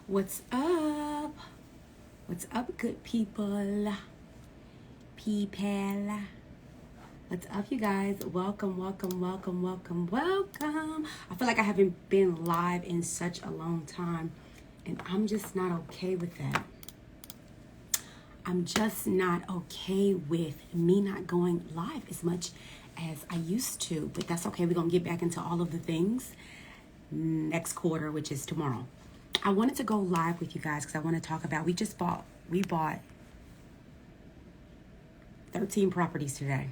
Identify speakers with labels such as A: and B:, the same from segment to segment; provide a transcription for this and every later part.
A: What's up? What's up, good people? People. What's up, you guys? Welcome. I feel like I haven't been live in such a long time, and I'm just not okay with that. I'm just not okay with me not going live as much as I used to, but that's okay. We're going to get back into all of the things next quarter, which is tomorrow. I wanted to go live with you guys because I want to talk about, we bought 13 properties today.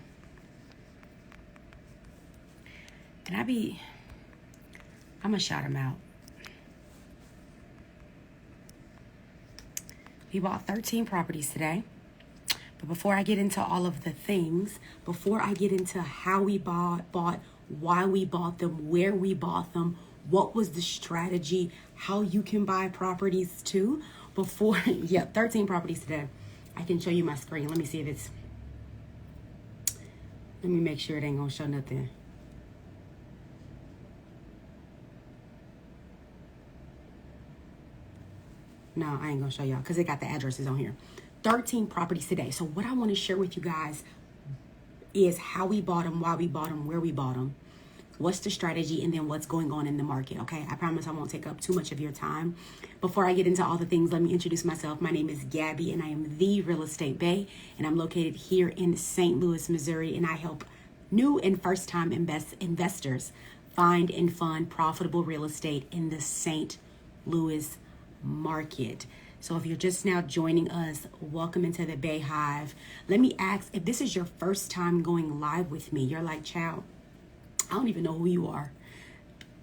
A: And I'm going to shout them out. We bought 13 properties today. But before I get into all of the things, before I get into how we bought, why we bought them, where we bought them, what was the strategy, how you can buy properties too, 13 properties today. I can show you my screen. Let me see if let me make sure it ain't gonna show nothing. No, I ain't gonna show y'all because it got the addresses on here. 13 properties today. So what I want to share with you guys is how we bought them, why we bought them, where we bought them, what's the strategy, and then what's going on in the market, okay? I promise I won't take up too much of your time. Before I get into all the things, let me introduce myself. My name is Gabby, and I am the Real Estate Bae, and I'm located here in St. Louis, Missouri, and I help new and first-time investors find and fund profitable real estate in the St. Louis market. So if you're just now joining us, welcome into the Bay Hive. Let me ask, if this is your first time going live with me, you're like, child, I don't even know who you are.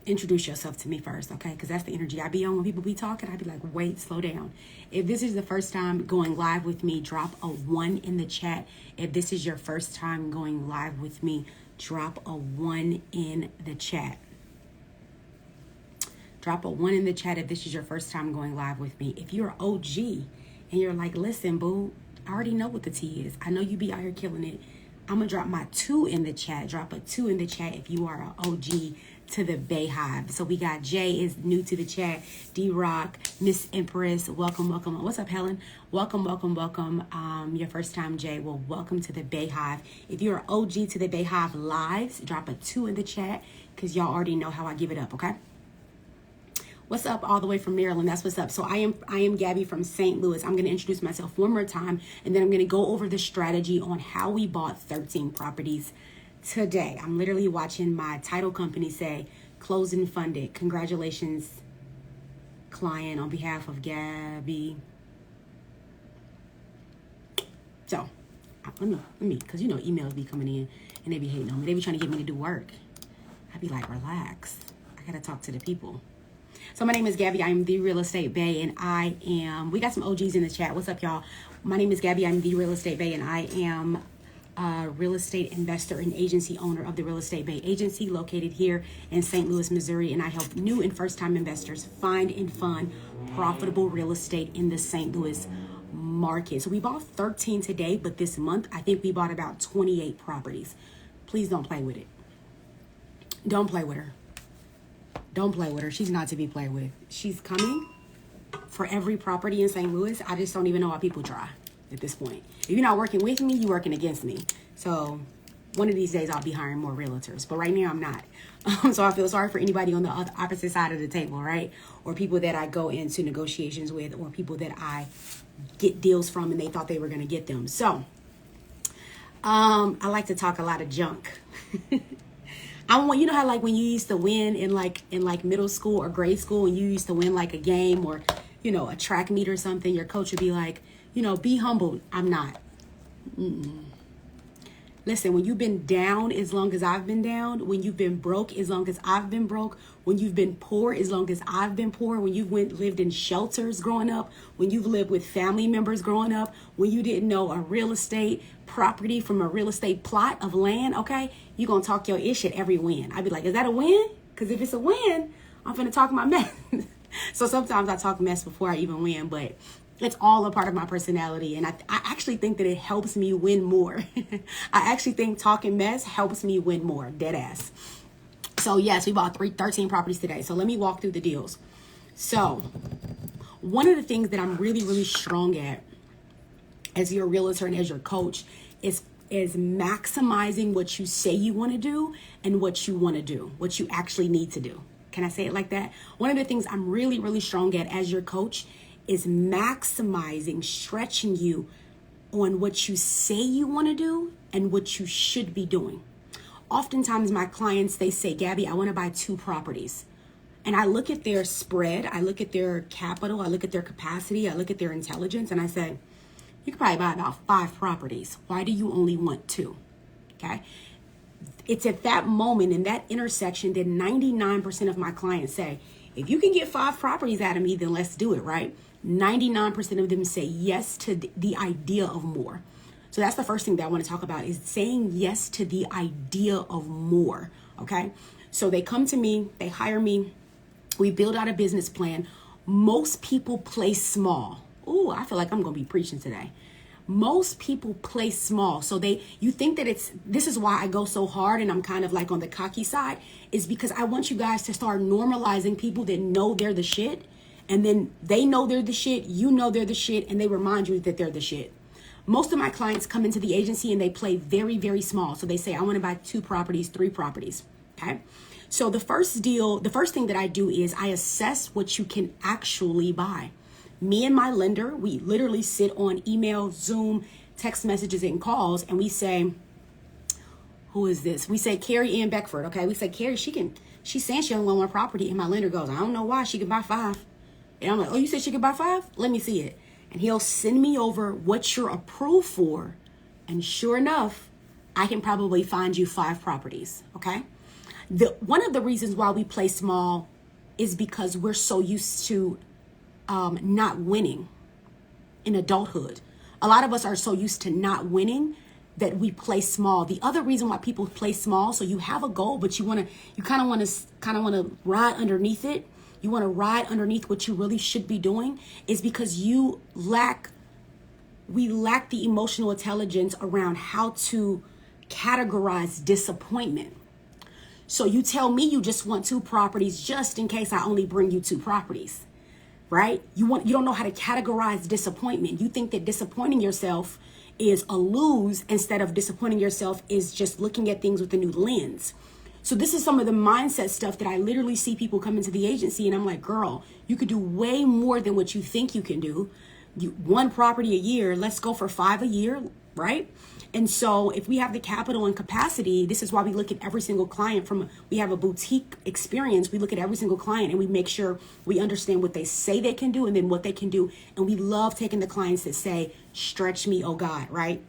A: Introduce yourself to me first, okay? Because that's the energy I be on when people be talking. I be like, wait, slow down. If this is the first time going live with me, drop a 1 in the chat. If this is your first time going live with me, drop a 1 in the chat. Drop a 1 in the chat if this is your first time going live with me. If you're OG and you're like, listen, boo, I already know what the tea is. I know you be out here killing it. I'm going to drop my 2 in the chat. Drop a 2 in the chat if you are an OG to the Bay Hive. So we got Jay is new to the chat. D-Rock, Miss Empress, welcome. What's up, Helen? Welcome. Your first time, Jay. Well, welcome to the Bay Hive. If you're an OG to the Bay Hive lives, drop a 2 in the chat because y'all already know how I give it up, okay? What's up all the way from Maryland? That's what's up. So I am Gabby from St. Louis. I'm going to introduce myself one more time, and then I'm going to go over the strategy on how we bought 13 properties today. I'm literally watching my title company say, closed and funded. Congratulations, client, on behalf of Gabby. So let me, because you know emails be coming in, and they be hating on me. They be trying to get me to do work. I be like, relax. I got to talk to the people. So my name is Gabby. I'm the Real Estate Bae, and we got some OGs in the chat. What's up, y'all? My name is Gabby. I'm the Real Estate Bae, and I am a real estate investor and agency owner of the Real Estate Bae Agency, located here in St. Louis, Missouri, and I help new and first-time investors find and fund profitable real estate in the St. Louis market. So we bought 13 today, but this month, I think we bought about 28 properties. Please don't play with it. Don't play with her. Don't play with her. She's not to be played with. She's coming for every property in St. Louis. I just don't even know why people try at this point. If you're not working with me, you're working against me. So one of these days I'll be hiring more realtors. But right now I'm not. So I feel sorry for anybody on the opposite side of the table, right? Or people that I go into negotiations with, or people that I get deals from and they thought they were going to get them. So I like to talk a lot of junk. You know how like when you used to win in like middle school or grade school, and you used to win like a game or, you know, a track meet or something, your coach would be like, you know, be humble. I'm not. Listen, when you've been down as long as I've been down, when you've been broke as long as I've been broke, when you've been poor as long as I've been poor, when you've lived in shelters growing up, when you've lived with family members growing up, when you didn't know a real estate property from a real estate plot of land, okay, you're going to talk your ish at every win. I'd be like, is that a win? Because if it's a win, I'm going to talk my mess. So sometimes I talk mess before I even win, but it's all a part of my personality. And I actually think that it helps me win more. I actually think talking mess helps me win more. Dead ass. So yes, we bought 13 properties today. So let me walk through the deals. So one of the things that I'm really, really strong at as your realtor and as your coach is maximizing what you say you want to do and what you want to do, what you actually need to do. Can I say it like that? One of the things I'm really, really strong at as your coach is maximizing, stretching you on what you say you want to do and what you should be doing. Oftentimes my clients, they say, Gabby, I want to buy 2 properties. And I look at their spread, I look at their capital, I look at their capacity, I look at their intelligence, and I say, you could probably buy about 5 properties. Why do you only want 2? Okay. It's at that moment, in that intersection, that 99% of my clients say, if you can get 5 properties out of me, then let's do it, right? 99% of them say yes to the idea of more. So that's the first thing that I want to talk about, is saying yes to the idea of more, okay? So they come to me, they hire me, we build out a business plan. Most people play small. Ooh, I feel like I'm going to be preaching today. Most people play small. So you think that this is why I go so hard and I'm kind of like on the cocky side, is because I want you guys to start normalizing people that know they're the shit. And then they know they're the shit, you know they're the shit, and they remind you that they're the shit. Most of my clients come into the agency and they play very, very small. So they say, I want to buy 2 properties, 3 properties. Okay. So the first thing that I do is I assess what you can actually buy. Me and my lender, we literally sit on email, Zoom, text messages, and calls, and we say, who is this? We say Carrie Ann Beckford. Okay. We say, Carrie, she's saying she only want 1 property. And my lender goes, I don't know why, she can buy 5. And I'm like, oh, you said she could buy 5? Let me see it. And he'll send me over what you're approved for. And sure enough, I can probably find you 5 properties. Okay. One of the reasons why we play small is because we're so used to not winning in adulthood. A lot of us are so used to not winning that we play small. The other reason why people play small, so you have a goal, but you kind of want to ride underneath it. You want to ride underneath what you really should be doing, is because we lack the emotional intelligence around how to categorize disappointment. So you tell me you just want 2 properties just in case I only bring you 2 properties, right? You don't know how to categorize disappointment. You think that disappointing yourself is a lose, instead of disappointing yourself is just looking at things with a new lens. So this is some of the mindset stuff that I literally see people come into the agency and I'm like, girl, you could do way more than what you think you can do. 1 property a year, let's go for 5 a year, right? And so if we have the capital and capacity, this is why we look at every single client we have a boutique experience. We look at every single client and we make sure we understand what they say they can do and then what they can do. And we love taking the clients that say, stretch me, oh God, right?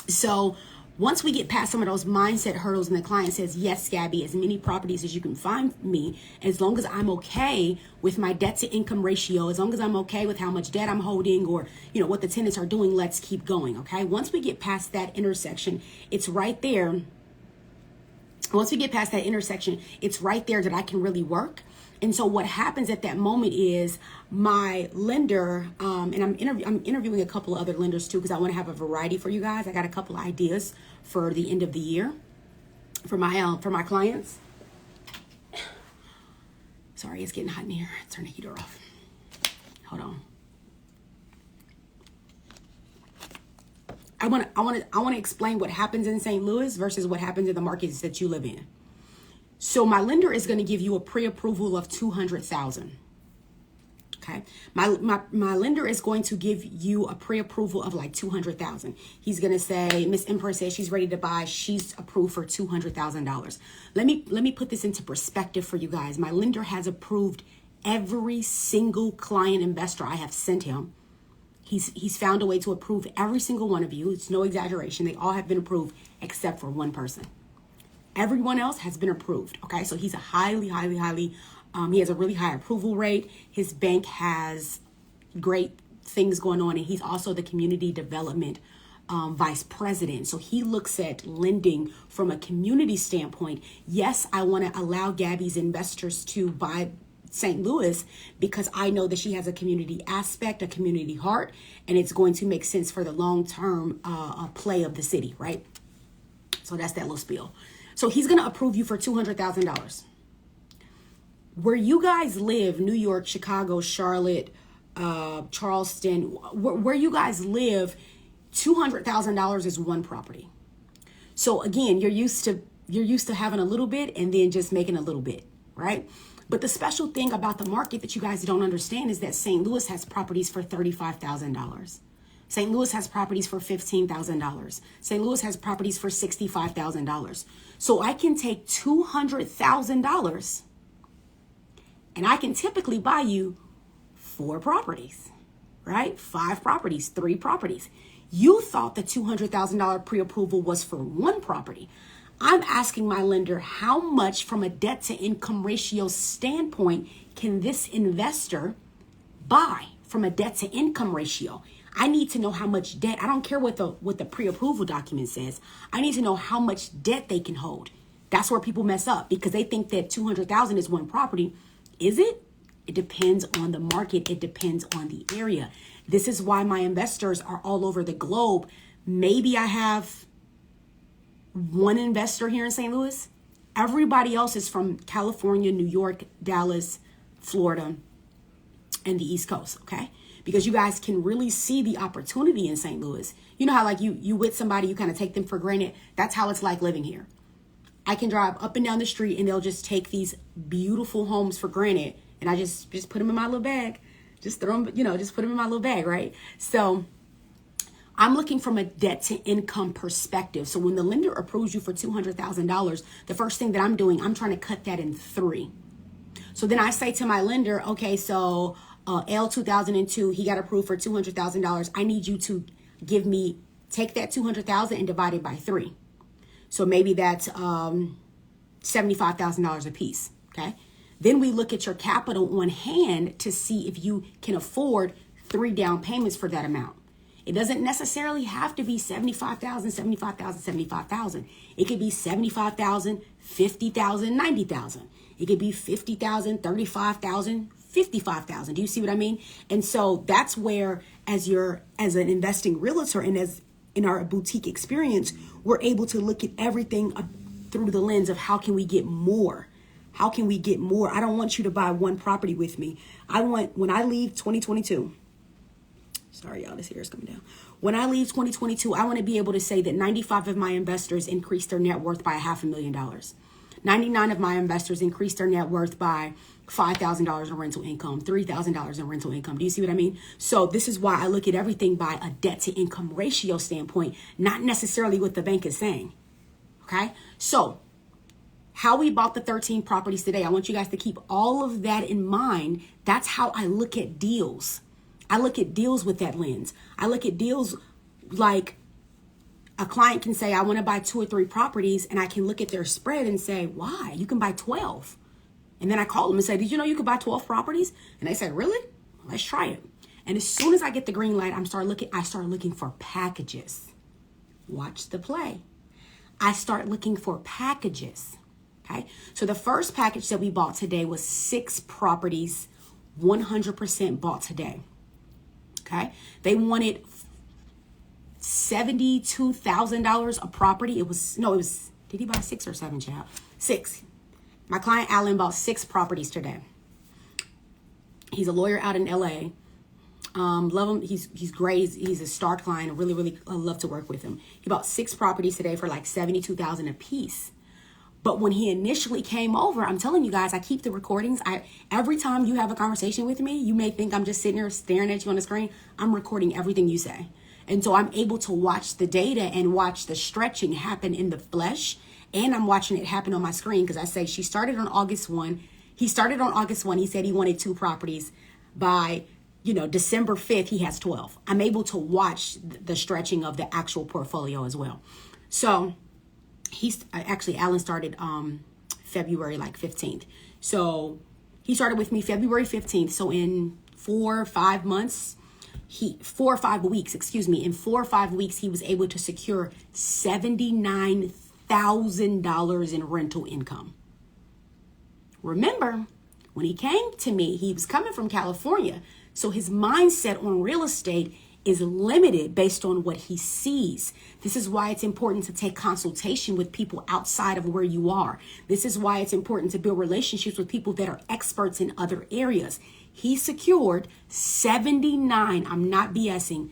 A: So once we get past some of those mindset hurdles and the client says, yes, Gabby, as many properties as you can find me, as long as I'm okay with my debt to income ratio, as long as I'm okay with how much debt I'm holding or, what the tenants are doing, let's keep going. Okay. Once we get past that intersection, it's right there. Once we get past that intersection, it's right there that I can really work. And so what happens at that moment is my lender, and I'm interviewing a couple of other lenders too, because I want to have a variety for you guys. I got a couple of ideas for the end of the year for my clients. Sorry, it's getting hot in here. Turn the heater off. Hold on. I want to explain what happens in St. Louis versus what happens in the markets that you live in. So my lender is going to give you a pre-approval of $200,000. Okay. My lender is going to give you a pre-approval of like $200,000. He's going to say, Miss Empress says she's ready to buy. She's approved for $200,000. Let me put this into perspective for you guys. My lender has approved every single client investor I have sent him. He's found a way to approve every single one of you. It's no exaggeration. They all have been approved except for one person. Everyone else has been approved. Okay. So he's a highly, he has a really high approval rate. His bank has great things going on. And he's also the community development vice president. So he looks at lending from a community standpoint. Yes, I want to allow Gabby's investors to buy St. Louis because I know that she has a community aspect, a community heart, and it's going to make sense for the long-term play of the city, right? So that's that little spiel. So he's going to approve you for $200,000. Where you guys live, New York, Chicago, Charlotte, Charleston, where you guys live, $200,000 is one property. So again, you're used to having a little bit and then just making a little bit, right? But the special thing about the market that you guys don't understand is that St. Louis has properties for $35,000. St. Louis has properties for $15,000. St. Louis has properties for $65,000. So I can take $200,000 and I can typically buy you 4 properties, right? 5 properties, 3 properties. You thought the $200,000 pre-approval was for 1 property. I'm asking my lender, how much from a debt to income ratio standpoint can this investor buy from a debt to income ratio? I need to know how much debt. I don't care what the pre-approval document says. I need to know how much debt they can hold. That's where people mess up, because they think that $200,000 is 1 property. Is it? It depends on the market. It depends on the area. This is why my investors are all over the globe. Maybe I have 1 investor here in St. Louis. Everybody else is from California, New York, Dallas, Florida, and the East Coast, okay? Because you guys can really see the opportunity in St. Louis. You know how like you with somebody, you kind of take them for granted. That's how it's like living here. I can drive up and down the street and they'll just take these beautiful homes for granted. And I just put them in my little bag. Just throw them, just put them in my little bag, right? So I'm looking from a debt to income perspective. So when the lender approves you for $200,000, the first thing that I'm doing, I'm trying to cut that in 3. So then I say to my lender, okay, so L 2002, he got approved for $200,000. I need you to take that $200,000 and divide it by 3. So maybe that's $75,000 a piece, okay? Then we look at your capital on hand to see if you can afford 3 down payments for that amount. It doesn't necessarily have to be $75,000, $75,000, $75,000. It could be $75,000, $50,000, $90,000. It could be $50,000, $35,000, $55,000. Do you see what I mean? And so that's where, as an investing realtor and as in our boutique experience, we're able to look at everything through the lens of how can we get more? How can we get more? I don't want you to buy 1 property with me. When I leave 2022, sorry, y'all, this hair is coming down. When I leave 2022, I want to be able to say that 95 of my investors increased their net worth by $500,000. 99 of my investors increased their net worth by $5,000 in rental income, $3,000 in rental income. Do you see what I mean? So this is why I look at everything by a debt to income ratio standpoint, not necessarily what the bank is saying. Okay. So how we bought the 13 properties today, I want you guys to keep all of that in mind. That's how I look at deals. I look at deals with that lens. I look at deals like a client can say, I want to buy 2 or 3 properties, and I can look at their spread and say, why? You can buy 12. And then I call them and say, did you know you could buy 12 properties? And they said, really? Let's try it. And as soon as I get the green light, I start looking for packages. Watch the play. I start looking for packages. Okay. So the first package that we bought today was 6 properties, 100% bought today. Okay. They wanted $72,000 a property. Did he buy 6 or 7, child? 6. My client, Alan, bought 6 properties today. He's a lawyer out in LA. Love him. He's great. He's a star client. I really love to work with him. He bought 6 properties today for like $72,000 a piece. But when he initially came over, I'm telling you guys, I keep the recordings. Every time you have a conversation with me, you may think I'm just sitting here staring at you on the screen. I'm recording everything you say. And so I'm able to watch the data and watch the stretching happen in the flesh. And I'm watching it happen on my screen, because I say she started on August 1. He started on August 1. He said he wanted 2 properties. By, December 5th, he has 12. I'm able to watch the stretching of the actual portfolio as well. So Alan started February 15th. So he started with me February 15th. So in 4 or 5 months, 4 or 5 weeks, in 4 or 5 weeks, he was able to secure $79,000 in rental income. Remember, when he came to me, he was coming from California. So his mindset on real estate is limited based on what he sees. This is why it's important to take consultation with people outside of where you are. This is why it's important to build relationships with people that are experts in other areas. He secured $79, I'm not BSing,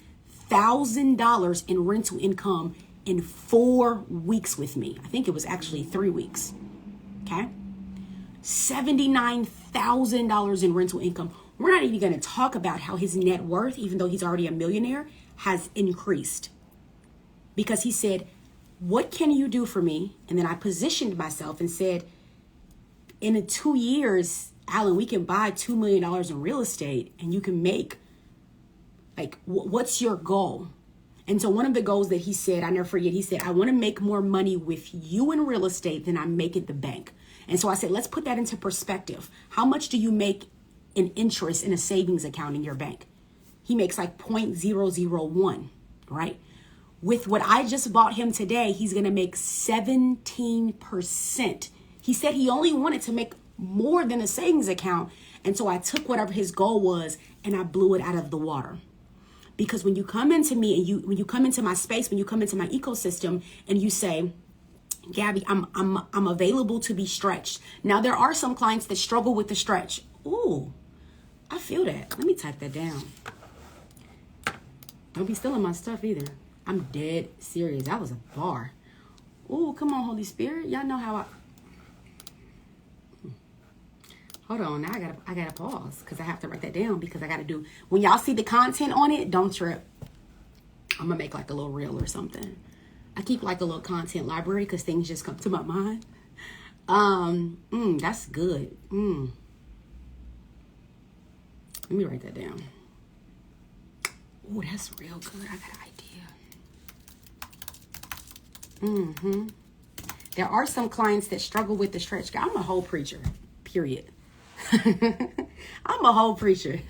A: $1,000 in rental income in 4 weeks with me. I think it was actually 3 weeks. Okay? $79,000 in rental income. We're not even going to talk about how his net worth, even though he's already a millionaire, has increased. Because he said, what can you do for me? And then I positioned myself and said, in 2 years, Alan, we can buy $2 million in real estate and you can make, like, what's your goal? And so one of the goals that he said, I never forget, he said, I want to make more money with you in real estate than I make at the bank. And so I said, let's put that into perspective. How much do you make in interest in a savings account in your bank? He makes like 0.001, right? With what I just bought him today, he's going to make 17%. He said he only wanted to make more than a savings account. And so I took whatever his goal was and I blew it out of the water. Because when you come into me and when you come into my space, when you come into my ecosystem and you say, Gabby, I'm available to be stretched. Now, there are some clients that struggle with the stretch. Ooh, I feel that. Let me type that down. Don't be stealing my stuff either. I'm dead serious. That was a bar. Ooh, come on, Holy Spirit. Y'all know how Hold on. Now I gotta pause because I have to write that down because I got to do. When y'all see the content on it, don't trip. I'm going to make like a little reel or something. I keep like a little content library because things just come to my mind. That's good. Let me write that down. Oh, that's real good. I got an idea. There are some clients that struggle with the stretch. I'm a whole preacher, period. I'm a whole preacher.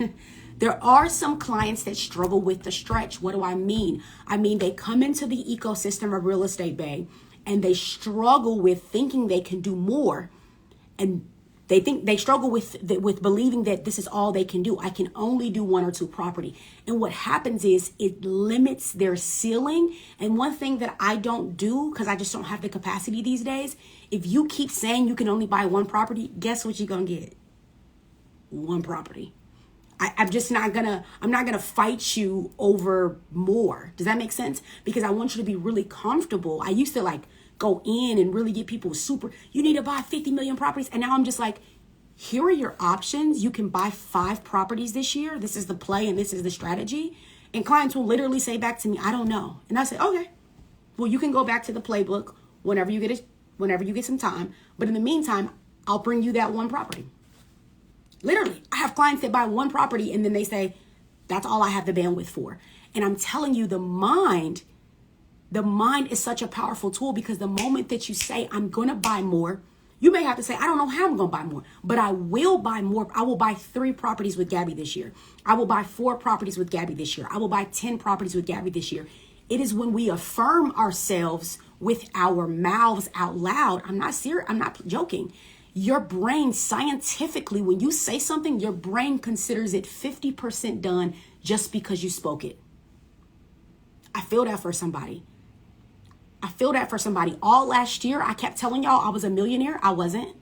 A: There are some clients that struggle with the stretch. What do I mean? I mean, they come into the ecosystem of Real Estate Bae and they struggle with thinking they can do more. And they struggle with believing that this is all they can do. I can only do 1 or 2 property. And what happens is it limits their ceiling. And one thing that I don't do, because I just don't have the capacity these days, if you keep saying you can only buy 1 property, guess what you're going to get? 1 property. I'm not gonna fight you over more. Does that make sense? Because I want you to be really comfortable. I used to like go in and really get people you need to buy 50 million properties. And now I'm just like, here are your options. You can buy 5 properties this year. This is the play and this is the strategy. And clients will literally say back to me, I don't know. And I say, okay, well, you can go back to the playbook whenever you get some time. But in the meantime, I'll bring you that 1 property. Literally, I have clients that buy 1 property and then they say, that's all I have the bandwidth for. And I'm telling you, the mind is such a powerful tool because the moment that you say, I'm going to buy more, you may have to say, I don't know how I'm going to buy more, but I will buy more. I will buy 3 properties with Gabby this year. I will buy 4 properties with Gabby this year. I will buy 10 properties with Gabby this year. It is when we affirm ourselves with our mouths out loud. I'm not serious. I'm not joking. Your brain scientifically, when you say something, your brain considers it 50% done just because you spoke it. I feel that for somebody. All last year, I kept telling y'all I was a millionaire. I wasn't.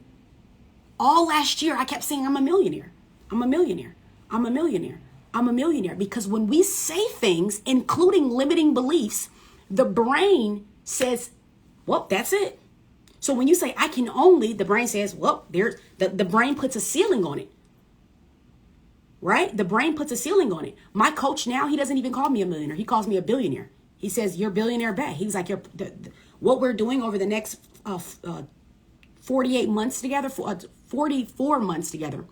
A: All last year, I kept saying I'm a millionaire. I'm a millionaire. I'm a millionaire. I'm a millionaire. Because when we say things, including limiting beliefs, the brain says, well, that's it. So when you say, I can only, the brain says, well, the brain puts a ceiling on it, right? The brain puts a ceiling on it. My coach now, he doesn't even call me a millionaire. He calls me a billionaire. He says, you're billionaire Bae. He was like, what we're doing over the next 48 months together, 44 months together,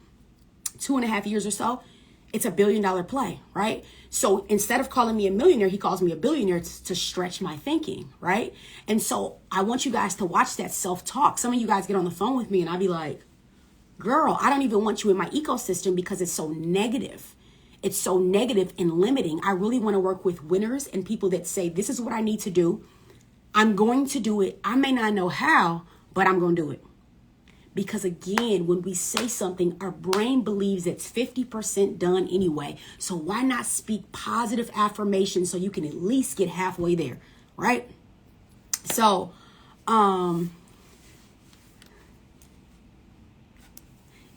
A: 2.5 years or so, it's $1 billion play, right? So instead of calling me a millionaire, he calls me a billionaire to stretch my thinking, right? And so I want you guys to watch that self-talk. Some of you guys get on the phone with me and I'll be like, girl, I don't even want you in my ecosystem because it's so negative. It's so negative and limiting. I really want to work with winners and people that say, this is what I need to do. I'm going to do it. I may not know how, but I'm going to do it. Because again, when we say something, our brain believes it's 50% done anyway. So why not speak positive affirmations so you can at least get halfway there, right? So,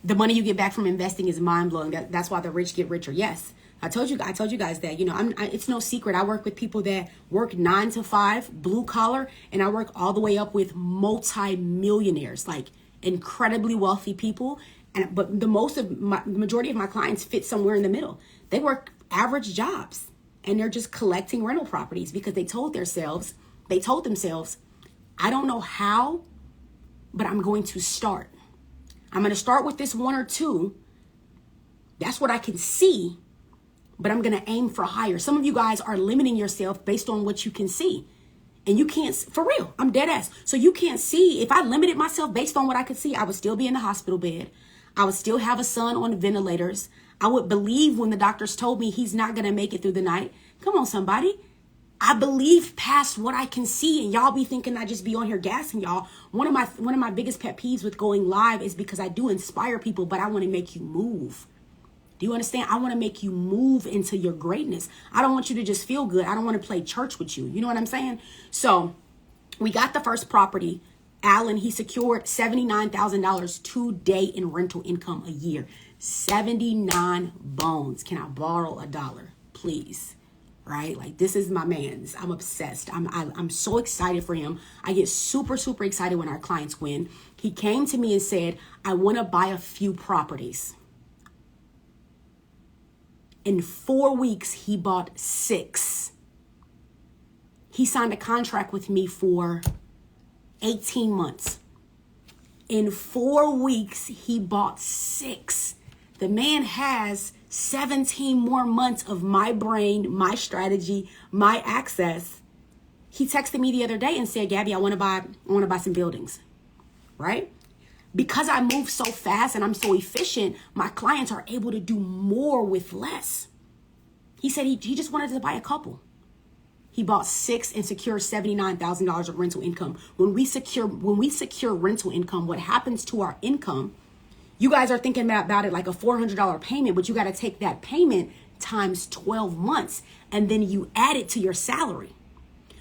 A: the money you get back from investing is mind-blowing. That's why the rich get richer. Yes. I told you guys that, it's no secret. I work with people that work 9 to 5, blue collar, and I work all the way up with multi-millionaires, like incredibly wealthy people. But the majority of my clients fit somewhere in the middle. They work average jobs and they're just collecting rental properties because they told themselves, I don't know how, but I'm going to start. I'm going to start with this 1 or 2. That's what I can see. But I'm going to aim for higher. Some of you guys are limiting yourself based on what you can see. And you can't, for real, I'm dead ass. So you can't see. If I limited myself based on what I could see, I would still be in the hospital bed. I would still have a son on ventilators. I would believe when the doctors told me he's not going to make it through the night. Come on, somebody. I believe past what I can see, and y'all be thinking I just be on here gassing y'all. One of my biggest pet peeves with going live is because I do inspire people, but I want to make you move. Do you understand? I want to make you move into your greatness. I don't want you to just feel good. I don't want to play church with you. You know what I'm saying? So we got the first property. Alan, he secured $79,000 today in rental income a year. 79 bones. Can I borrow $1, please? Right? Like, this is my man's. I'm obsessed. I'm so excited for him. I get super, super excited when our clients win. He came to me and said, I want to buy a few properties. In 4 weeks, he bought 6. He signed a contract with me for 18 months. In 4 weeks, he bought 6. The man has 17 more months of my brain, my strategy, my access. He texted me the other day and said, Gabby, I want to buy some buildings, right? Because I move so fast and I'm so efficient, my clients are able to do more with less. He said he just wanted to buy a couple. He bought 6 and secured $79,000 of rental income. When we secure rental income, what happens to our income? You guys are thinking about it like a $400 payment, but you got to take that payment times 12 months, and then you add it to your salary.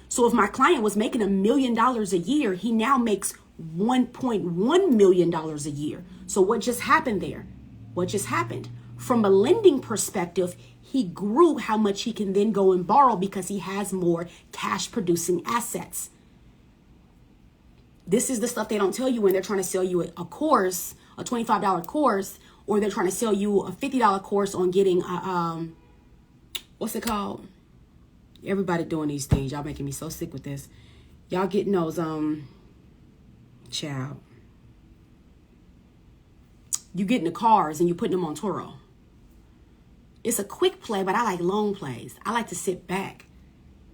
A: So if my client was making $1 million a year, he now makes $1.1 million a year. So what just happened there? What just happened? From a lending perspective, he grew how much he can then go and borrow because he has more cash producing assets. This is the stuff they don't tell you when they're trying to sell you a course, a $25 course, or they're trying to sell you a $50 course on getting what's it called? Everybody doing these things. Y'all making me so sick with this. Y'all getting those child. You getting the cars and you putting them on Turo. It's a quick play, but I like long plays. I like to sit back.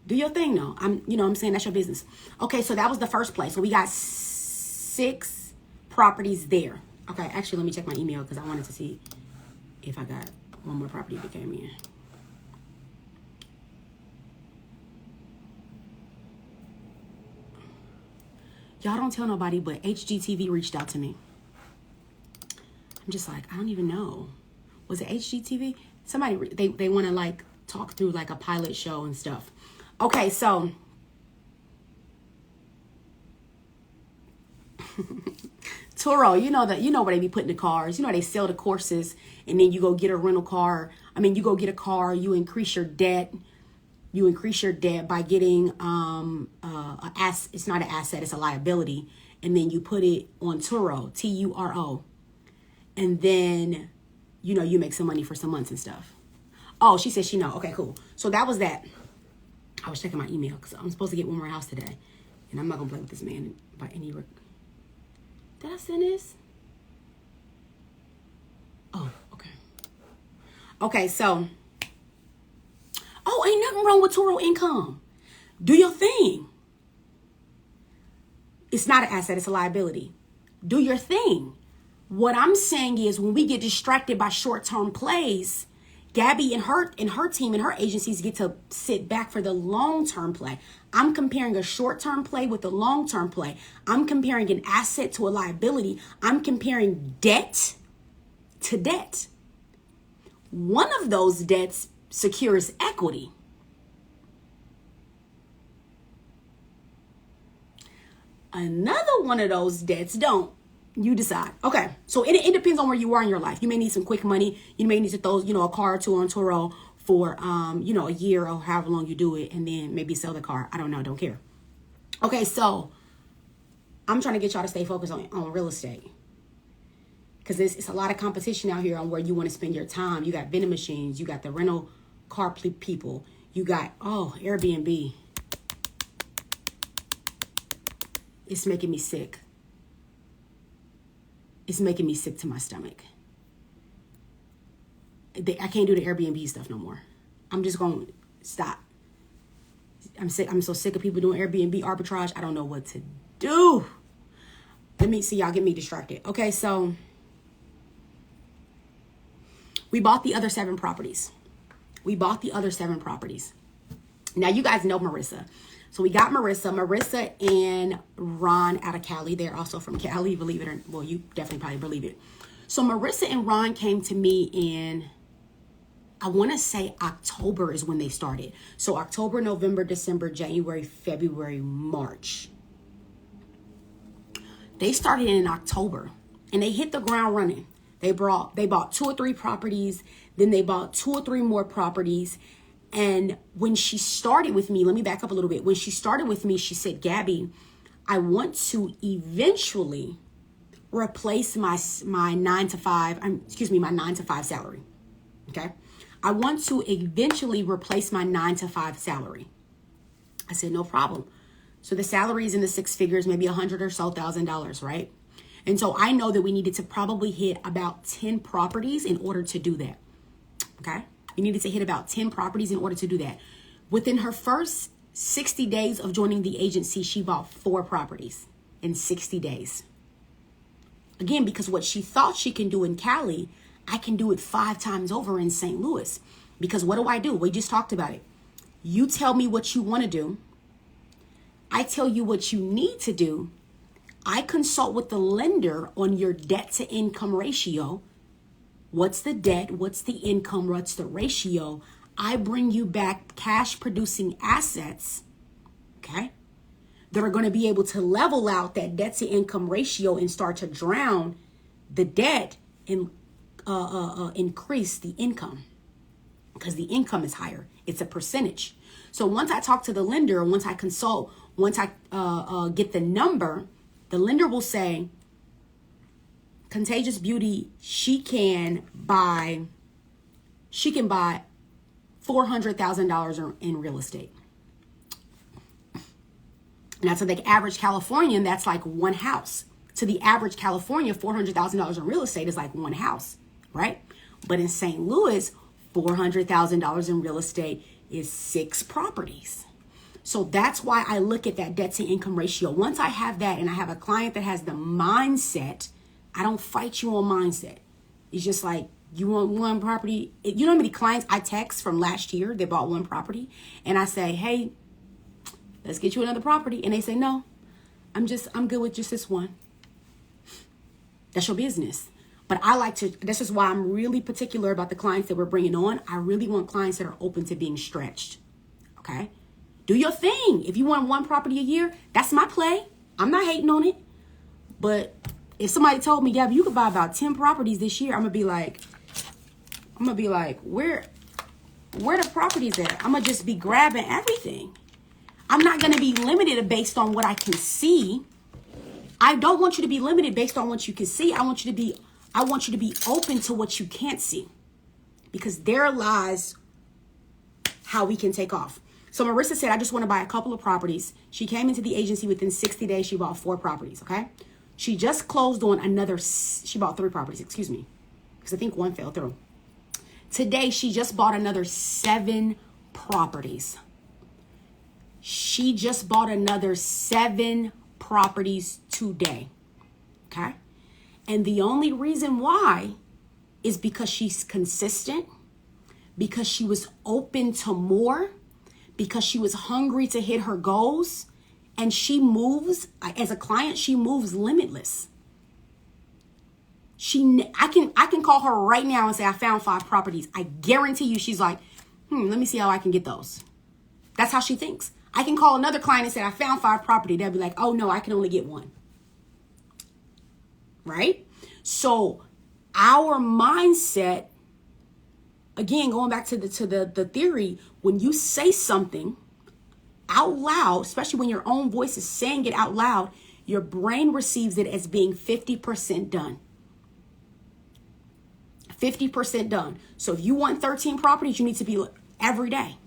A: Do your thing though. I'm saying that's your business. Okay, so that was the first play. So we got 6 properties there. Okay, actually, let me check my email because I wanted to see if I got one more property that came in. Y'all don't tell nobody, but HGTV reached out to me. I'm just like, I don't even know. Was it HGTV? Somebody, they want to like talk through like a pilot show and stuff. Okay, so Turo, you know where they be putting the cars. You know, they sell the courses and then you go get a rental car. You go get a car, you increase your debt. You increase your debt by getting it's not an asset, it's a liability. And then you put it on Turo, Turo. And then, you make some money for some months and stuff. Oh, she said she know. Okay, cool. So that was that. I was checking my email because I'm supposed to get one more house today. And I'm not going to play with this man by any... Did I send this? Oh, okay. Okay, so... Oh, ain't nothing wrong with Turo income. Do your thing. It's not an asset, it's a liability. Do your thing. What I'm saying is when we get distracted by short-term plays, Gabby and her team and her agencies get to sit back for the long-term play. I'm comparing a short-term play with a long-term play. I'm comparing an asset to a liability. I'm comparing debt to debt. One of those debts secures equity. Another one of those debts don't. You decide. Okay, so it depends on where you are in your life. You may need some quick money. You may need to throw, a car or two on Turo for, a year or however long you do it, and then maybe sell the car. I don't know. Don't care. Okay, so I'm trying to get y'all to stay focused on real estate, because it's a lot of competition out here on where you want to spend your time. You got vending machines. You got the rental car people. You got, Airbnb. It's making me sick. It's making me sick to my stomach. I can't do the Airbnb stuff no more. I'm just going to stop. I'm sick. I'm so sick of people doing Airbnb arbitrage. I don't know what to do. Let me see. Y'all get me distracted. Okay, so we bought the other 7 properties. Now, you guys know Marissa. So we got Marissa and Ron out of Cali. They're also from Cali, believe it or not. Well, you definitely probably believe it. So Marissa and Ron came to me in, I want to say October is when they started. So October, November, December, January, February, March. They started in October and they hit the ground running. They bought 2 or 3 properties. Then they bought 2 or 3 more properties. And when she started with me, let me back up a little bit. When she started with me, she said, Gabby, I want to eventually replace my 9 to 5 salary. Okay. I want to eventually replace my 9 to 5 salary. I said, no problem. So the salary is in the 6 figures, maybe $100,000 or so, right? And so I know that we needed to probably hit about 10 properties in order to do that. Okay. We needed to hit about 10 properties in order to do that. Within her first 60 days of joining the agency, she bought 4 properties in 60 days. Again, because what she thought she can do in Cali, I can do it 5 times over in St. Louis. Because what do? We just talked about it. You tell me what you want to do. I tell you what you need to do. I consult with the lender on your debt to income ratio. What's the debt? What's the income? What's the ratio? I bring you back cash producing assets, okay, that are going to be able to level out that debt to income ratio and start to drown the debt and increase the income, because the income is higher. It's a percentage. So once I talk to the lender, once I consult, once I get the number, the lender will say, Contagious Beauty, she can buy $400,000 in real estate. Now, to the average Californian, that's like one house. To the average California, $400,000 in real estate is like one house, right? But in St. Louis, $400,000 in real estate is 6 properties. So that's why I look at that debt to income ratio. Once I have that and I have a client that has the mindset, I don't fight you on mindset. It's just like, you want one property. You know how many clients I text from last year, they bought 1 property, and I say, hey, let's get you another property. And they say, no, I'm good with just this one. That's your business. But this is why I'm really particular about the clients that we're bringing on. I really want clients that are open to being stretched. Okay. Do your thing. If you want 1 property a year, that's my play. I'm not hating on it. But if somebody told me, Gabby, you could buy about 10 properties this year, I'm gonna be like, where the properties at? I'm gonna just be grabbing everything. I'm not gonna be limited based on what I can see. I don't want you to be limited based on what you can see. I want you to be open to what you can't see, because there lies how we can take off. So Marissa said, I just want to buy a couple of properties. She came into the agency within 60 days. She bought 4 properties. Okay. She just closed on she bought 3 properties, excuse me, because I think 1 fell through. Today, she just bought another 7 properties. She just bought another 7 properties today. Okay. And the only reason why is because she's consistent. because she was open to more, because she was hungry to hit her goals. And she moves, as a client, she moves limitless. I can call her right now and say, I found 5 properties. I guarantee you she's like, let me see how I can get those. That's how she thinks. I can call another client and say, I found 5 properties. They'll be like, oh no, I can only get 1. Right? So our mindset, again, going back to the theory, when you say something out loud, especially when your own voice is saying it out loud, your brain receives it as being 50% done. 50% done. So if you want 13 properties, you need to be every day.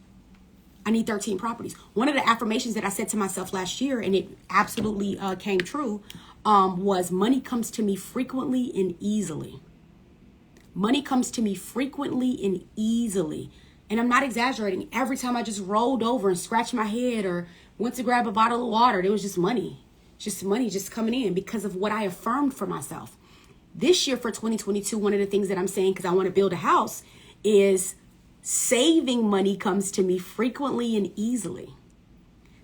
A: I need 13 properties. One of the affirmations that I said to myself last year, and it absolutely came true, was money comes to me frequently and easily. Money comes to me frequently and easily. And I'm not exaggerating. Every time I just rolled over and scratched my head or went to grab a bottle of water, there was just money. Just money just coming in because of what I affirmed for myself. This year for 2022, one of the things that I'm saying, because I want to build a house, is saving money comes to me frequently and easily.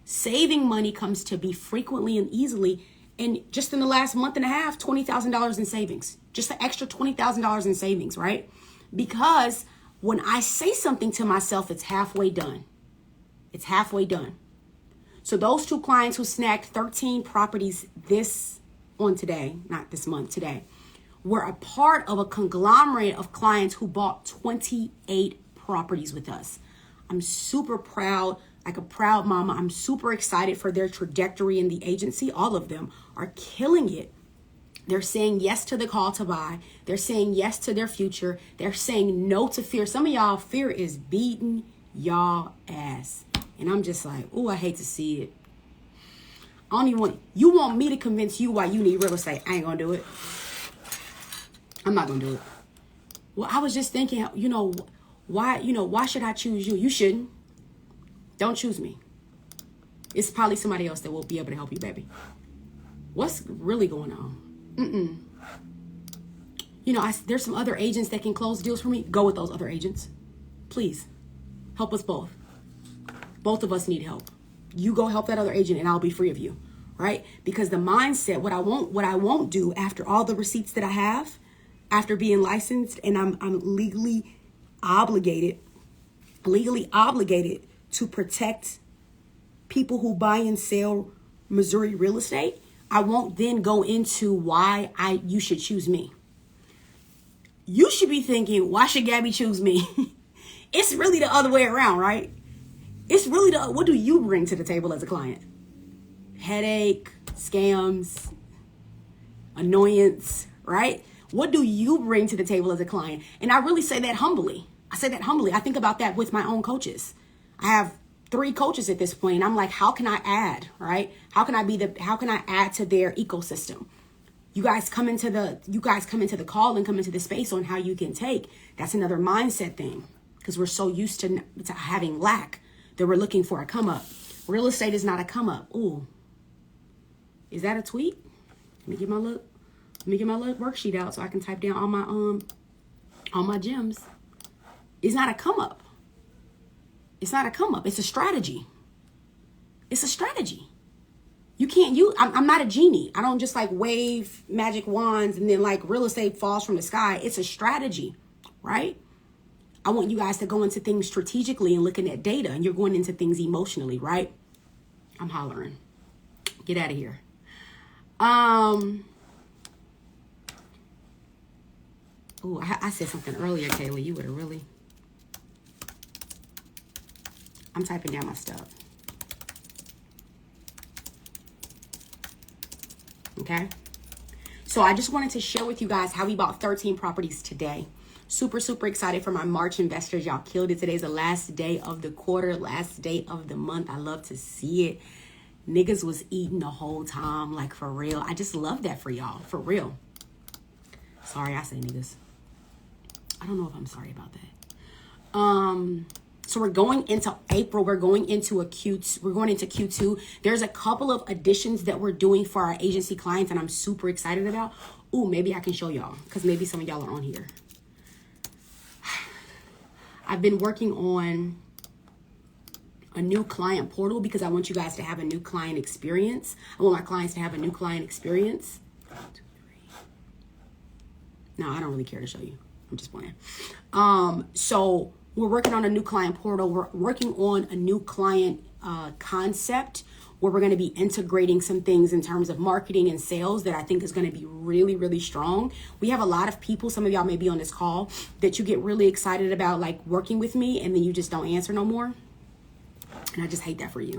A: Saving money comes to me frequently and easily. And just in the last month and a half, $20,000 in savings. Just an extra $20,000 in savings, right? Because when I say something to myself, it's halfway done. It's halfway done. So those 2 clients who snagged 13 properties not this month, today, were a part of a conglomerate of clients who bought 28 properties with us. I'm super proud, like a proud mama. I'm super excited for their trajectory in the agency. All of them are killing it. They're saying yes to the call to buy. They're saying yes to their future. They're saying no to fear. Some of y'all, fear is beating y'all ass. And I'm just like, oh, I hate to see it. I don't even you want me to convince you why you need real estate. I ain't gonna do it. I'm not gonna do it. Well, I was just thinking, why should I choose you? You shouldn't. Don't choose me. It's probably somebody else that will be able to help you, baby. What's really going on? There's some other agents that can close deals for me. Go with those other agents. Please. Help us both. Both of us need help. You go help that other agent and I'll be free of you. Right? Because the mindset, what I won't do after all the receipts that I have, after being licensed, and I'm legally obligated to protect people who buy and sell Missouri real estate, I won't then go into why you should choose me. You should be thinking, why should Gabby choose me? It's really the other way around, right? It's really what do you bring to the table as a client? Headache, scams, annoyance, right? What do you bring to the table as a client? And I really say that humbly. I think about that with my own coaches. I have 3 coaches at this point, and I'm like, how can I add, right? How can I add to their ecosystem? You guys come into the call and come into the space on how you can take. That's another mindset thing, because we're so used to having lack that we're looking for a come up. Real estate is not a come up. Ooh, is that a tweet? Let me get my little worksheet out so I can type down all my gems. It's not a come up. It's not a come up. It's a strategy. It's a strategy. I'm not a genie. I don't just like wave magic wands and then like real estate falls from the sky. It's a strategy, right? I want you guys to go into things strategically and looking at data, and you're going into things emotionally, right? I'm hollering. Get out of here. Oh, I said something earlier, Kayla. You would have really. I'm typing down my stuff. Okay. So I just wanted to share with you guys how we bought 13 properties today. Super, super excited for my March investors. Y'all killed it. Today's the last day of the quarter, last day of the month. I love to see it. Niggas was eating the whole time, like for real. I just love that for y'all, for real. Sorry, I say niggas. I don't know if I'm sorry about that. So we're going into April. We're going into Q2. There's a couple of additions that we're doing for our agency clients, and I'm super excited about. Ooh, maybe I can show y'all, because maybe some of y'all are on here. I've been working on a new client portal because I want you guys to have a new client experience. I want my clients to have a new client experience. 1, 2, 3. No, I don't really care to show you. I'm just playing. So we're working on a new client portal. We're working on a new client concept where we're going to be integrating some things in terms of marketing and sales that I think is going to be really, really strong. We have a lot of people, some of y'all may be on this call, that you get really excited about like working with me and then you just don't answer no more. And I just hate that for you.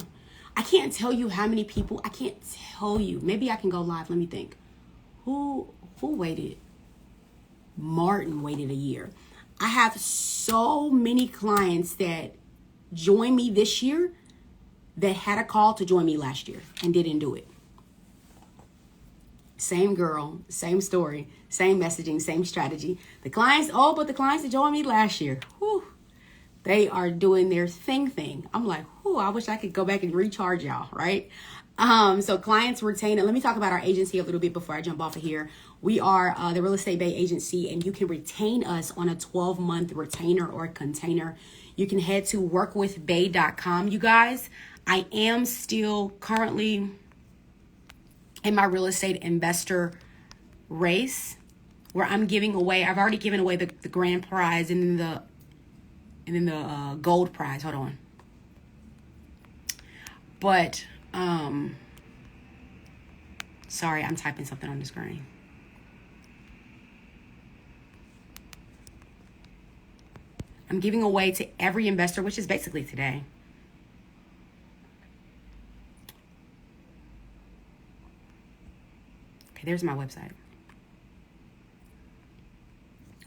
A: I can't tell you how many people, I can't tell you. Maybe I can go live. Let me think. Who waited? Martin waited a year. I have so many clients that joined me this year that had a call to join me last year and didn't do it. Same girl, same story, same messaging, same strategy. The clients that joined me last year, whew, they are doing their thing. I'm like, I wish I could go back and recharge y'all, right? So clients retain it. Let me talk about our agency a little bit before I jump off of here. We are the Real Estate Bae Agency, and you can retain us on a 12-month retainer or container. You can head to workwithbae.com, you guys. I am still currently in my real estate investor race where I'm giving away, I've already given away the grand prize and then the gold prize. Hold on. But, sorry, I'm typing something on the screen. I'm giving away to every investor, which is basically today. Okay, there's my website.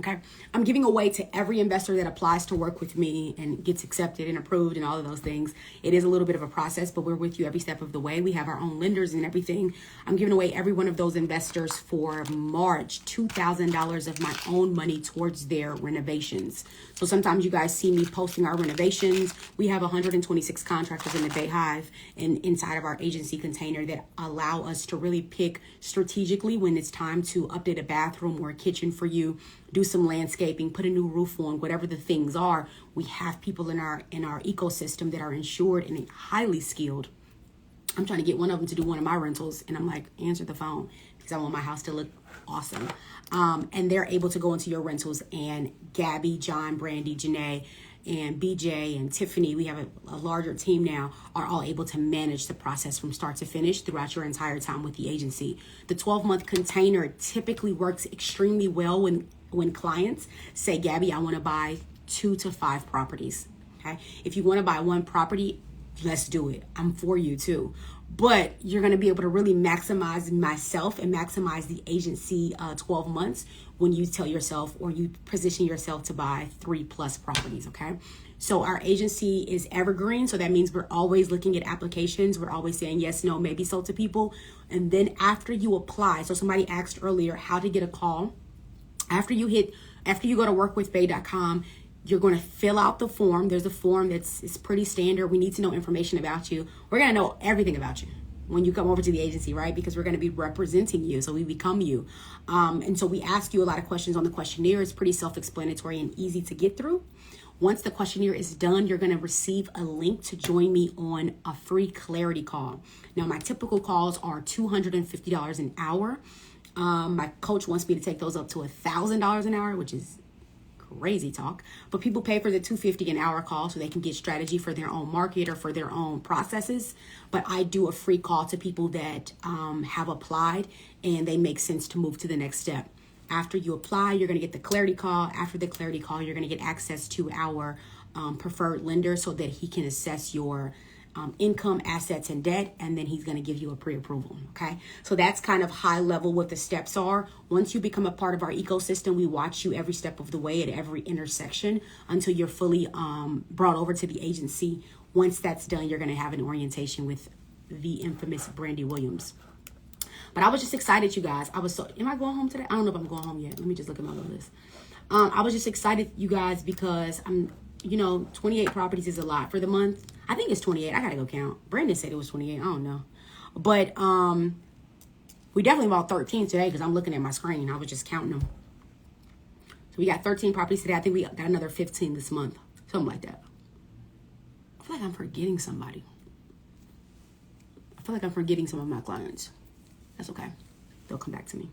A: Okay, I'm giving away to every investor that applies to work with me and gets accepted and approved and all of those things. It is a little bit of a process, but we're with you every step of the way. We have our own lenders and everything. I'm giving away every one of those investors for March, $2,000 of my own money towards their renovations. So sometimes you guys see me posting our renovations. We have 126 contractors in the Bay Hive and inside of our agency container that allow us to really pick strategically when it's time to update a bathroom or a kitchen for you, do some landscaping, put a new roof on, whatever the things are. We have people in our ecosystem that are insured and highly skilled. I'm trying to get one of them to do one of my rentals, and I'm like, answer the phone because I want my house to look awesome. And they're able to go into your rentals, and Gabby, John, Brandy, Janae, and BJ and Tiffany, we have a larger team now, are all able to manage the process from start to finish throughout your entire time with the agency. The 12-month container typically works extremely well when clients say, Gabby, I want to buy 2 to 5 properties. Okay. If you want to buy 1 property, let's do it. I'm for you too. But you're going to be able to really maximize myself and maximize the agency 12 months when you tell yourself or you position yourself to buy 3+ properties. Okay. So our agency is evergreen. So that means we're always looking at applications. We're always saying yes, no, maybe so to people. And then after you apply, so somebody asked earlier how to get a call. After you go to workwithbae.com, you're going to fill out the form. There's a form it's pretty standard. We need to know information about you. We're going to know everything about you when you come over to the agency, right? Because we're going to be representing you. So we become you. And so we ask you a lot of questions on the questionnaire. It's pretty self-explanatory and easy to get through. Once the questionnaire is done, you're going to receive a link to join me on a free clarity call. Now, my typical calls are $250 an hour. My coach wants me to take those up to $1,000 an hour, which is crazy talk. But people pay for the $250 an hour call so they can get strategy for their own market or for their own processes. But I do a free call to people that have applied and they make sense to move to the next step. After you apply, you're going to get the clarity call. After the clarity call, you're going to get access to our preferred lender so that he can assess your income, assets, and debt, and then he's going to give you a pre-approval. Okay, so that's kind of high level what the steps are. Once you become a part of our ecosystem, we watch you every step of the way at every intersection until you're fully brought over to the agency. Once that's done, you're going to have an orientation with the infamous Brandy Williams. But I was just excited, you guys. Am I going home today? I don't know if I'm going home yet. Let me just look at my list. I was just excited, you guys, because 28 properties is a lot for the month. I think it's 28. I gotta go count. Brandon said it was 28. I don't know. But we definitely bought 13 today because I'm looking at my screen. I was just counting them. So we got 13 properties today. I think we got another 15 this month. Something like that. I feel like I'm forgetting somebody. I feel like I'm forgetting some of my clients. That's okay. They'll come back to me.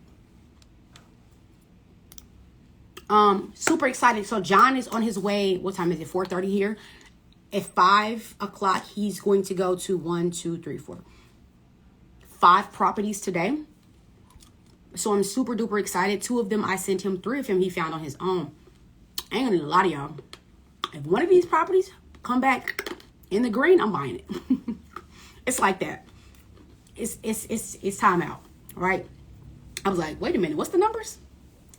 A: Super excited. So John is on his way. What time is it? 4:30 here. At 5 o'clock, he's going to go to 5 properties today. So I'm super duper excited. 2 of them I sent him. 3 of them he found on his own. I ain't gonna need a lot of y'all. If one of these properties come back in the green, I'm buying it. It's like that. It's time out, right? I was like, wait a minute, what's the numbers?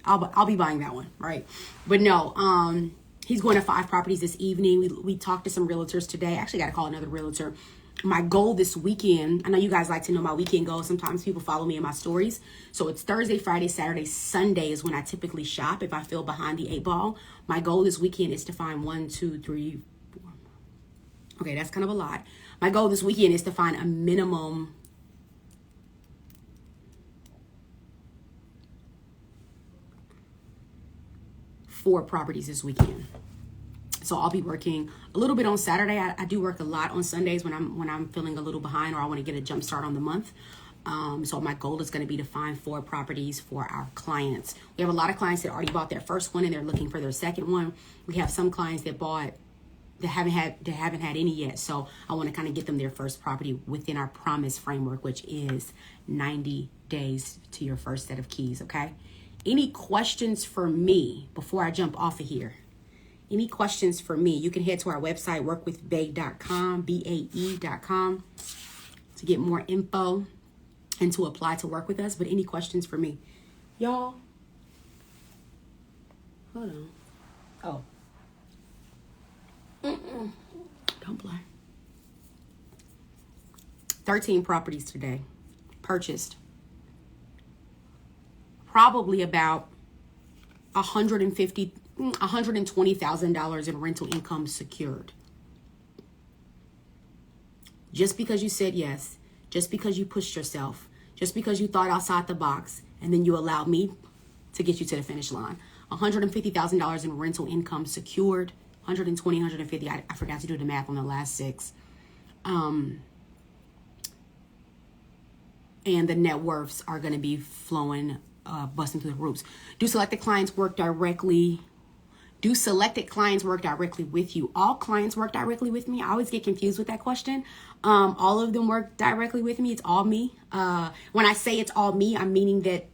A: I'll be buying that one, right? But no, he's going to 5 properties this evening. We talked to some realtors today. I actually got to call another realtor. My goal this weekend, I know you guys like to know my weekend goals. Sometimes people follow me in my stories. So it's Thursday, Friday, Saturday, Sunday is when I typically shop if I feel behind the 8 ball. My goal this weekend is to find 1, 2, 3, 4. Okay, that's kind of a lot. My goal this weekend is to find a minimum 4 properties this weekend. So I'll be working a little bit on Saturday. I do work a lot on Sundays when I'm feeling a little behind or I want to get a jump start on the month. So my goal is going to be to find 4 properties for our clients. We have a lot of clients that already bought their first one and they're looking for their second one. We have some clients that haven't had any yet. So I want to kind of get them their first property within our promise framework, which is 90 days to your first set of keys. Okay. Any questions for me before I jump off of here? Any questions for me? You can head to our website, workwithbae.com, BAE.com, to get more info and to apply to work with us. But any questions for me? Y'all, hold on. Oh. Don't play. 13 properties today purchased. Probably about $120,000 in rental income secured. Just because you said yes, just because you pushed yourself, just because you thought outside the box, and then you allowed me to get you to the finish line. $150,000 in rental income secured. 120, 150. I forgot to do the math on the last 6. And the net worths are going to be flowing, busting through the roofs. Do selected clients work directly with you? All clients work directly with me. I always get confused with that question. All of them work directly with me. It's all me. When I say it's all me, I'm meaning that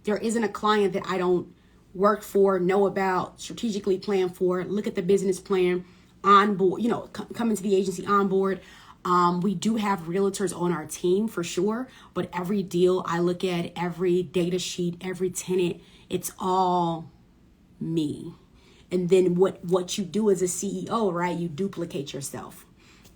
A: there isn't a client that I don't work for, know about, strategically plan for, look at the business plan, on board, come into the agency on board. We do have realtors on our team for sure, but every deal I look at, every data sheet, every tenant, it's all me. And then what you do as a CEO, right? You duplicate yourself.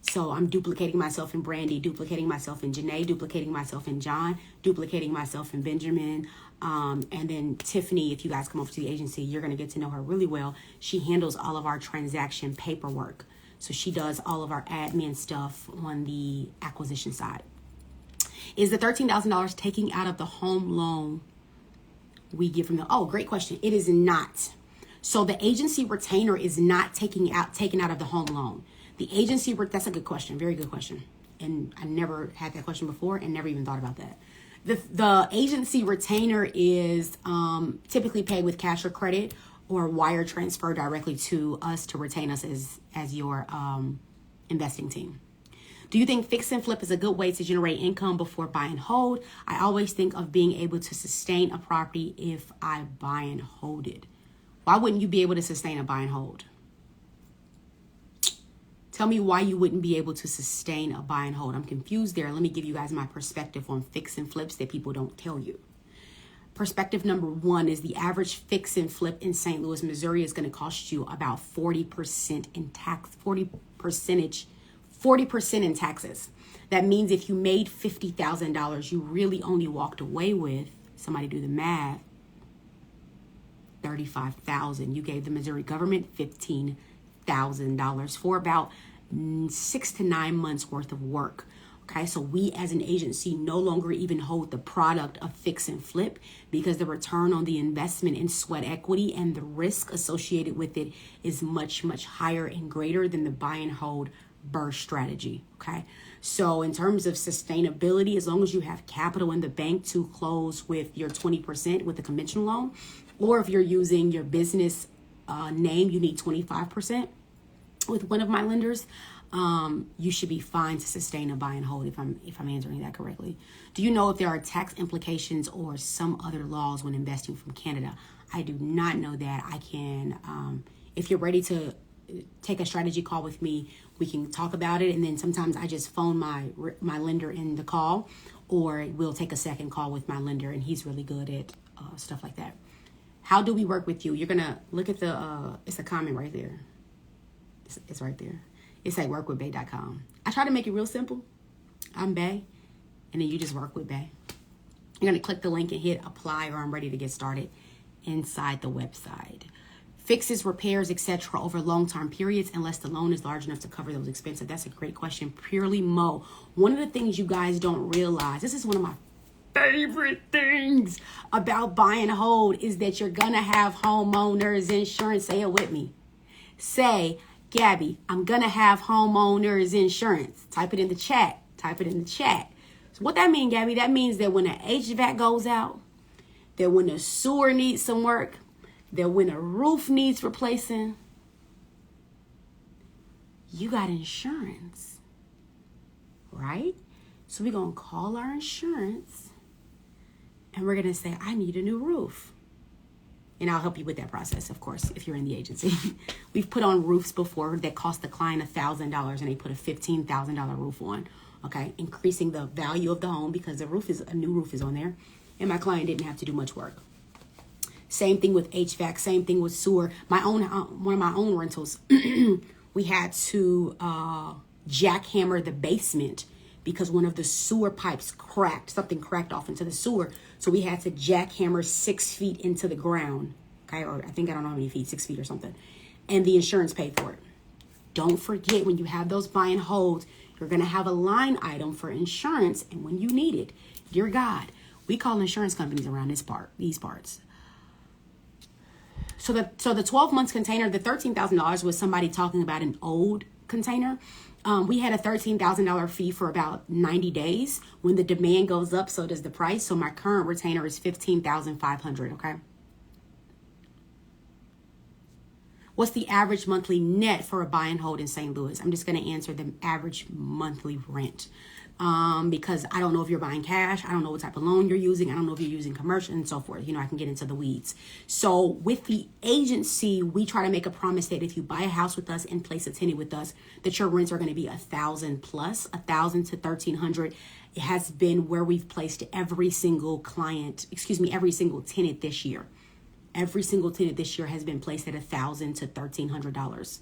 A: So I'm duplicating myself in Brandy, duplicating myself in Janae, duplicating myself in John, duplicating myself in Benjamin. And then Tiffany, if you guys come over to the agency, you're going to get to know her really well. She handles all of our transaction paperwork. So she does all of our admin stuff on the acquisition side. Is the $13,000 taking out of the home loan we give from the... Oh, great question. It is not. So the agency retainer is not taken out of the home loan. The agency, that's a good question. Very good question. And I never had that question before and never even thought about that. The agency retainer is typically paid with cash or credit or wire transfer directly to us to retain us as your investing team. Do you think fix and flip is a good way to generate income before buy and hold? I always think of being able to sustain a property if I buy and hold it. Why wouldn't you be able to sustain a buy and hold? Tell me why you wouldn't be able to sustain a buy and hold. I'm confused there. Let me give you guys my perspective on fix and flips that people don't tell you. Perspective number 1 is the average fix and flip in St. Louis, Missouri is going to cost you about 40% in tax, 40% in taxes. That means if you made $50,000, you really only walked away with, somebody do the math, $35,000. You gave the Missouri government $15,000 for about 6 to 9 months worth of work. Okay, so we as an agency no longer even hold the product of fix and flip because the return on the investment in sweat equity and the risk associated with it is much, much higher and greater than the buy and hold BRRRR strategy. Okay, so in terms of sustainability, as long as you have capital in the bank to close with your 20% with a conventional loan, or if you're using your business name, you need 25% with one of my lenders. You should be fine to sustain a buy and hold if I'm answering that correctly. Do you know if there are tax implications or some other laws when investing from Canada? I do not know that. I can, if you're ready to take a strategy call with me, we can talk about it. And then sometimes I just phone my lender in the call, or we'll take a second call with my lender, and he's really good at stuff like that. How do we work with you? You're gonna look at the it's a comment right there. It's right there. It's at workwithbae.com. I try to make it real simple. I'm Bae, and then you just work with Bae. You're going to click the link and hit apply, or I'm ready to get started inside the website. Fixes, repairs, etc. over long-term periods unless the loan is large enough to cover those expenses. That's a great question. Purely Mo. One of the things you guys don't realize, this is one of my favorite things about buy and hold, is that you're going to have homeowners insurance. Say it with me. Say, Gabby, I'm going to have homeowners insurance. Type it in the chat. Type it in the chat. So what that means, Gabby, that means that when the HVAC goes out, that when the sewer needs some work, that when the roof needs replacing, you got insurance, right? So we're going to call our insurance and we're going to say, I need a new roof. And I'll help you with that process, of course, if you're in the agency. We've put on roofs before that cost the client $1,000 and they put a $15,000 roof on, okay? Increasing the value of the home because a new roof is on there. And my client didn't have to do much work. Same thing with HVAC, same thing with sewer. One of my own rentals, we had to jackhammer the basement because one of the sewer pipes cracked. Something cracked off into the sewer. So we had to jackhammer 6 feet into the ground. Okay, or I don't know how many feet, 6 feet or something. And the insurance paid for it. Don't forget, when you have those buy and holds, you're going to have a line item for insurance. And when you need it, dear God, we call insurance companies around these parts. So the 12 months container, the $13,000 was somebody talking about an old container. We had a $13,000 fee for about 90 days. When the demand goes up, so does the price. So my current retainer is $15,500, okay? What's the average monthly net for a buy and hold in St. Louis? I'm just going to answer the average monthly rent because I don't know if you're buying cash. I don't know what type of loan you're using. I don't know if you're using commercial and so forth. I can get into the weeds. So with the agency, we try to make a promise that if you buy a house with us and place a tenant with us, that your rents are going to be $1,000 plus, $1,000 to $1,300. It has been where we've placed every single tenant this year. Every single tenant this year has been placed at $1,000 to $1,300.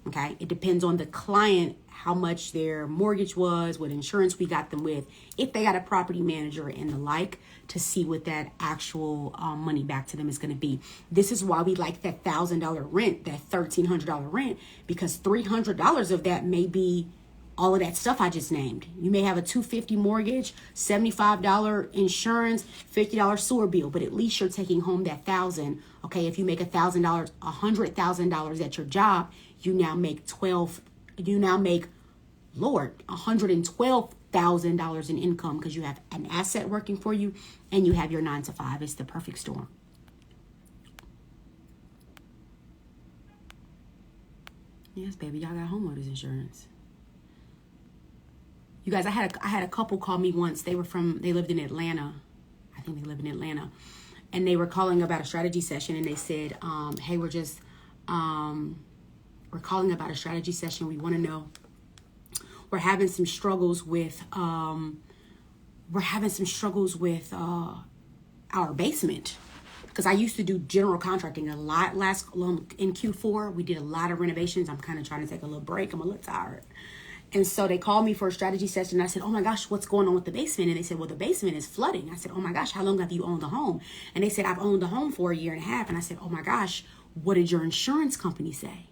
A: Okay, it depends on the client, how much their mortgage was, what insurance we got them with, if they got a property manager and the like, to see what that actual money back to them is going to be. This is why we like that $1,000 rent, that $1,300 rent, because $300 of that may be all of that stuff I just named. You may have a $250 mortgage, $75 insurance, $50 sewer bill, but at least you're taking home that $1,000. Okay, if you make $1,000, $100,000 at your job, you now make $112,000 in income because you have an asset working for you and you have your 9 to 5. It's the perfect storm. Yes, baby, y'all got homeowners insurance. You guys, I had a couple call me once. They lived in Atlanta. I think they live in Atlanta. And they were calling about a strategy session and they said, hey, we're calling about a strategy session. We want to know. We're having some struggles with our basement. Because I used to do general contracting a lot in Q4. We did a lot of renovations. I'm kind of trying to take a little break. I'm a little tired. And so they called me for a strategy session. And I said, oh my gosh, what's going on with the basement? And they said, well, the basement is flooding. I said, oh my gosh, how long have you owned the home? And they said, I've owned the home for 1.5 years. And I said, oh my gosh, what did your insurance company say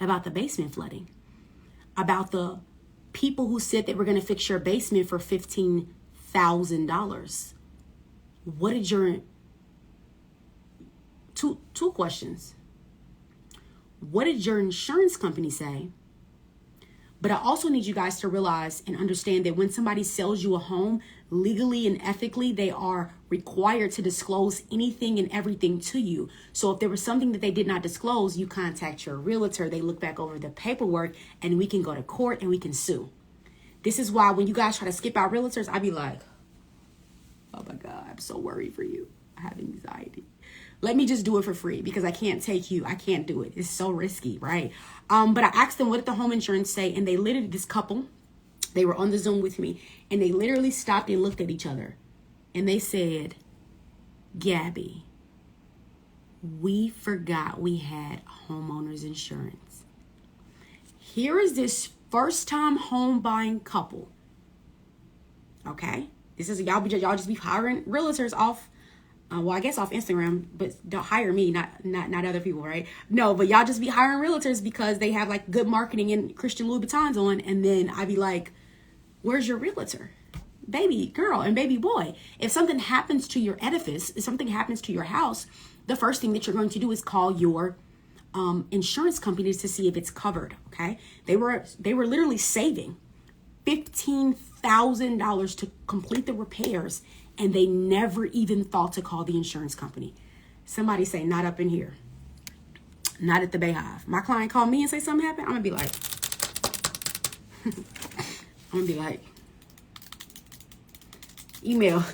A: about the basement flooding? About the People who said they were going to fix your basement for $15,000. What did your... Two questions. What did your insurance company say? But I also need you guys to realize and understand that when somebody sells you a home, legally and ethically, they are required to disclose anything and everything to you. So if there was something that they did not disclose, you contact your realtor, they look back over the paperwork, and we can go to court and we can sue. This is why when you guys try to skip out realtors, I be like, oh my God, I'm so worried for you. I have anxiety. Let me just do it for free because I can't take you. I can't do it. It's so risky, right? But I asked them, what did the home insurance say? And they literally, this couple, they were on the Zoom with me, and they literally stopped and looked at each other. And they said, Gabby, we forgot we had homeowners insurance. Here is this first-time home buying couple. Okay? This is, y'all just be hiring realtors off. Well, I guess off Instagram, but don't hire me, not other people, right? No, but y'all just be hiring realtors because they have like good marketing and Christian Louboutins on. And then I be like, where's your realtor? Baby girl and baby boy. If something happens to your edifice, if something happens to your house, the first thing that you're going to do is call your insurance companies to see if it's covered, okay? They were literally saving $15,000 to complete the repairs, and they never even thought to call the insurance company. Somebody say, not up in here. Not at the Bayhive. My client called me and say something happened. I'm going to be like, email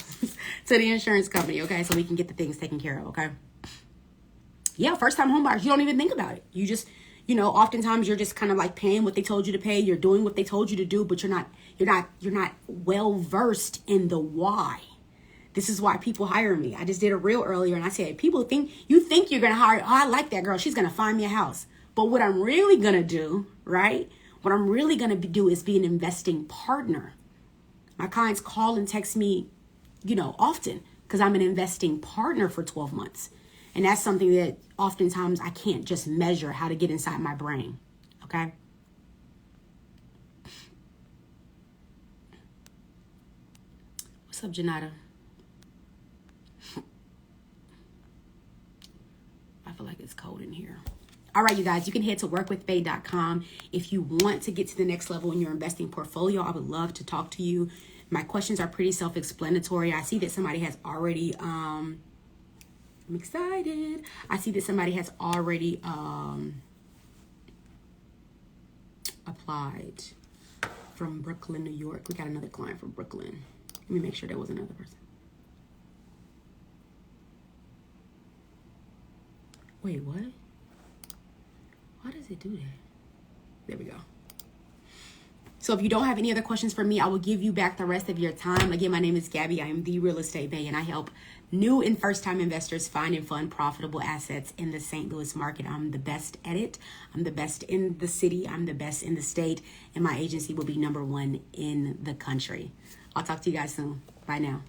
A: to the insurance company, okay? So we can get the things taken care of, okay? Yeah, first time home buyers, you don't even think about it. You just, oftentimes you're just kind of like paying what they told you to pay. You're doing what they told you to do, but you're not well versed in the why. This is why people hire me. I just did a reel earlier and I said, people think you're going to hire, oh, I like that girl. She's going to find me a house. But what I'm really going to do, right? What I'm really going to do is be an investing partner. My clients call and text me, often because I'm an investing partner for 12 months. And that's something that oftentimes I can't just measure how to get inside my brain. Okay. What's up, Janata? I feel like it's cold in here. All right, you guys, you can head to workwithbae.com if you want to get to the next level in your investing portfolio. I would love to talk to you. My questions are pretty self-explanatory. I see that somebody has already, I'm excited. I see that somebody has already applied from Brooklyn, New York. We got another client from Brooklyn. Let me make sure there was another person. Wait, what? Why does it do that? There we go. So if you don't have any other questions for me, I will give you back the rest of your time. Again, my name is Gabby. I am the Real Estate Bae, and I help new and first-time investors find and fund profitable assets in the St. Louis market. I'm the best at it. I'm the best in the city. I'm the best in the state, and my agency will be #1 in the country. I'll talk to you guys soon. Bye now.